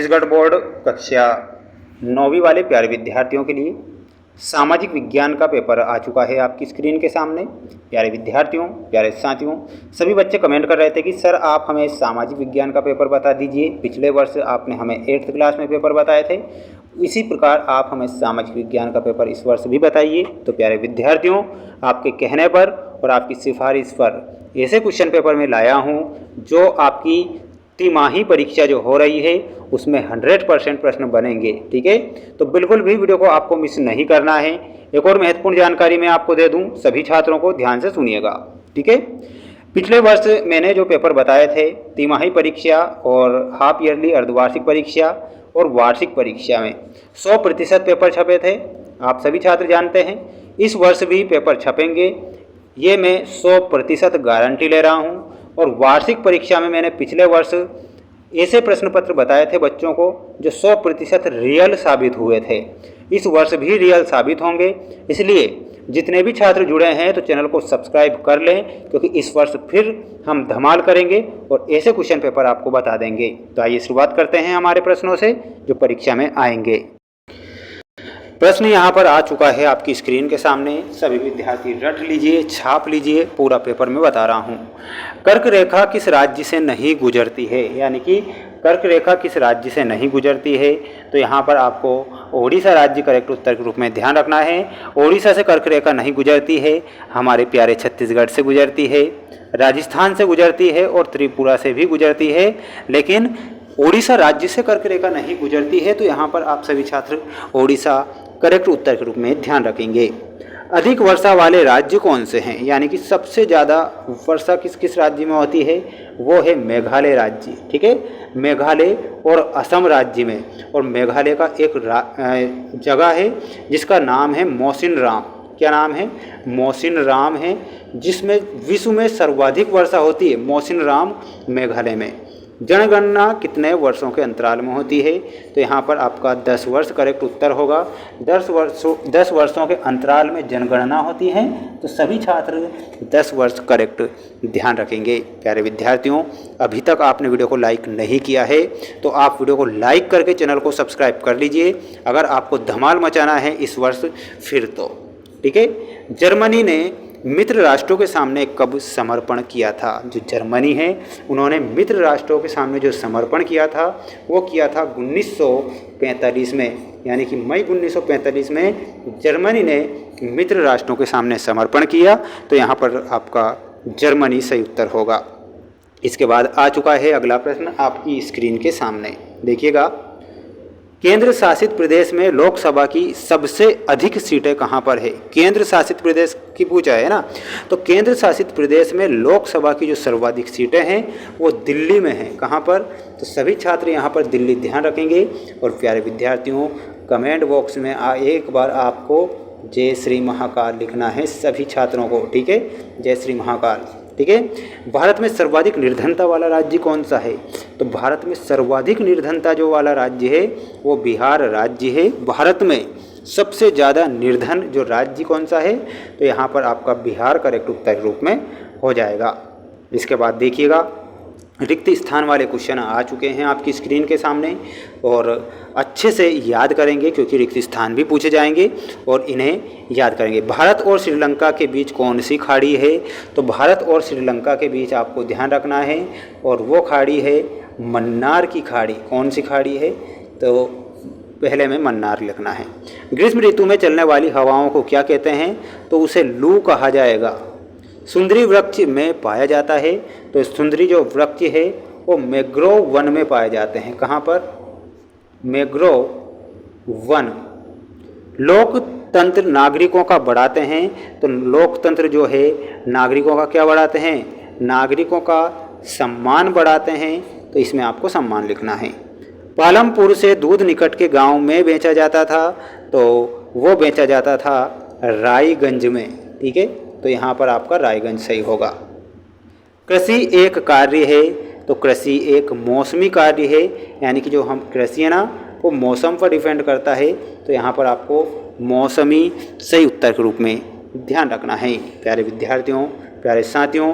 Chhattisgarh board कक्षा 9वीं वाले प्यारे विद्यार्थियों के लिए सामाजिक विज्ञान का पेपर आ चुका है आपकी स्क्रीन के सामने। प्यारे विद्यार्थियों, प्यारे साथियों, सभी बच्चे कमेंट कर रहे थे कि सर आप हमें सामाजिक विज्ञान का पेपर बता दीजिए। पिछले वर्ष आपने हमें 8th क्लास में पेपर बताए थे, इसी प्रकार आप हमें सामाजिक विज्ञान का पेपर इस वर्ष भी बताइए। तो प्यारे विद्यार्थियों, आपके कहने पर और आपकी सिफारिश पर ऐसे क्वेश्चन पेपर में लाया हूँ जो आपकी तिमाही परीक्षा जो हो रही है उसमें 100% प्रश्न बनेंगे। ठीक है, तो बिल्कुल भी वीडियो को आपको मिस नहीं करना है। एक और महत्वपूर्ण जानकारी मैं आपको दे दूं, सभी छात्रों को ध्यान से सुनिएगा। ठीक है, पिछले वर्ष मैंने जो पेपर बताए थे तिमाही परीक्षा और हाफ ईयरली अर्धवार्षिक परीक्षा और वार्षिक परीक्षा में 100% पेपर छपे थे, आप सभी छात्र जानते हैं। इस वर्ष भी पेपर छपेंगे, ये मैं 100% गारंटी ले रहा हूँ। और वार्षिक परीक्षा में मैंने पिछले वर्ष ऐसे प्रश्न पत्र बताए थे बच्चों को जो 100% रियल साबित हुए थे। इस वर्ष भी रियल साबित होंगे, इसलिए जितने भी छात्र जुड़े हैं तो चैनल को सब्सक्राइब कर लें, क्योंकि इस वर्ष फिर हम धमाल करेंगे और ऐसे क्वेश्चन पेपर आपको बता देंगे। तो आइए शुरुआत करते हैं हमारे प्रश्नों से जो परीक्षा में आएंगे। प्रश्न यहाँ पर आ चुका है आपकी स्क्रीन के सामने, सभी विद्यार्थी रट लीजिए, छाप लीजिए, पूरा पेपर में बता रहा हूँ। कर्क रेखा किस राज्य से नहीं गुजरती है, यानी कि कर्क रेखा किस राज्य से नहीं गुजरती है। तो यहाँ पर आपको ओडिशा राज्य करेक्ट उत्तर के रूप में ध्यान रखना है। ओडिशा से कर्क रेखा नहीं गुजरती है, हमारे प्यारे छत्तीसगढ़ से गुजरती है, राजस्थान से गुजरती है और त्रिपुरा से भी गुजरती है, लेकिन ओडिशा राज्य से कर्क रेखा नहीं गुजरती है। तो यहाँ पर आप सभी छात्र ओडिशा करेक्ट उत्तर के रूप में ध्यान रखेंगे। अधिक वर्षा वाले राज्य कौन से हैं, यानी कि सबसे ज़्यादा वर्षा किस किस राज्य में होती है, वो है मेघालय राज्य। ठीक है, मेघालय और असम राज्य में, और मेघालय का एक जगह है जिसका नाम है मौसिनराम। क्या नाम है? मौसिनराम है, जिसमें विश्व में सर्वाधिक वर्षा होती है मौसिनराम मेघालय में। जनगणना कितने वर्षों के अंतराल में होती है, तो यहाँ पर आपका 10 वर्ष करेक्ट उत्तर होगा। 10 वर्षों के अंतराल में जनगणना होती है, तो सभी छात्र 10 वर्ष करेक्ट ध्यान रखेंगे। प्यारे विद्यार्थियों, अभी तक आपने वीडियो को लाइक नहीं किया है तो आप वीडियो को लाइक करके चैनल को सब्सक्राइब कर लीजिए, अगर आपको धमाल मचाना है इस वर्ष फिर तो। ठीक है, जर्मनी ने मित्र राष्ट्रों के सामने कब समर्पण किया था? जो जर्मनी है उन्होंने मित्र राष्ट्रों के सामने जो समर्पण किया था वो किया था 1945 में, यानी कि मई 1945 में जर्मनी ने मित्र राष्ट्रों के सामने समर्पण किया। तो यहाँ पर आपका जर्मनी सही उत्तर होगा। इसके बाद आ चुका है अगला प्रश्न आपकी स्क्रीन के सामने, देखिएगा। केंद्र शासित प्रदेश में लोकसभा की सबसे अधिक सीटें कहाँ पर है? केंद्र शासित प्रदेश की पूछा है ना, तो केंद्र शासित प्रदेश में लोकसभा की जो सर्वाधिक सीटें हैं वो दिल्ली में हैं। कहाँ पर? तो सभी छात्र यहाँ पर दिल्ली ध्यान रखेंगे। और प्यारे विद्यार्थियों, कमेंट बॉक्स में एक बार आपको जय श्री महाकाल लिखना है सभी छात्रों को। ठीक है, जय श्री महाकाल। ठीक है, भारत में सर्वाधिक निर्धनता वाला राज्य कौन सा है? तो भारत में सर्वाधिक निर्धनता जो वाला राज्य है वो बिहार राज्य है। भारत में सबसे ज़्यादा निर्धन जो राज्य कौन सा है, तो यहाँ पर आपका बिहार करेक्ट उत्तर रूप में हो जाएगा। इसके बाद देखिएगा, रिक्त स्थान वाले क्वेश्चन आ चुके हैं आपकी स्क्रीन के सामने, और अच्छे से याद करेंगे क्योंकि रिक्त स्थान भी पूछे जाएंगे और इन्हें याद करेंगे। भारत और श्रीलंका के बीच कौन सी खाड़ी है? तो भारत और श्रीलंका के बीच आपको ध्यान रखना है, और वो खाड़ी है मन्नार की खाड़ी। कौन सी खाड़ी है? तो पहले में मन्नार लिखना है। ग्रीष्म ऋतु में चलने वाली हवाओं को क्या कहते हैं? तो उसे लू कहा जाएगा। सुंदरी वृक्ष में पाया जाता है, तो सुंदरी जो वृक्ष है वो मैंग्रोव वन में पाए जाते हैं। कहाँ पर? Mangrove one. लोकतंत्र नागरिकों का बढ़ाते हैं, तो लोकतंत्र जो है नागरिकों का क्या बढ़ाते हैं? नागरिकों का सम्मान बढ़ाते हैं, तो इसमें आपको सम्मान लिखना है। पालमपुर से दूध निकट के गांव में बेचा जाता था, तो वो बेचा जाता था रायगंज में। ठीक है, तो यहाँ पर आपका रायगंज सही होगा। कृषि एक कार्य है, तो कृषि एक मौसमी कार्य है, यानी कि जो हम कृषि है ना वो मौसम पर डिपेंड करता है, तो यहाँ पर आपको मौसमी सही उत्तर के रूप में ध्यान रखना है। प्यारे विद्यार्थियों, प्यारे साथियों,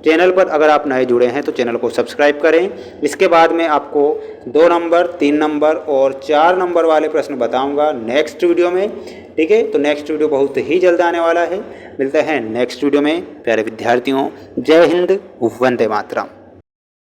चैनल पर अगर आप नए जुड़े हैं तो चैनल को सब्सक्राइब करें। इसके बाद में आपको 2 नंबर, 3 नंबर और 4 नंबर वाले प्रश्न बताऊंगा नेक्स्ट वीडियो में। ठीक है, तो नेक्स्ट वीडियो बहुत ही जल्द आने वाला है। मिलते हैं नेक्स्ट वीडियो में। प्यारे विद्यार्थियों, जय हिंद, वंदे मातरम।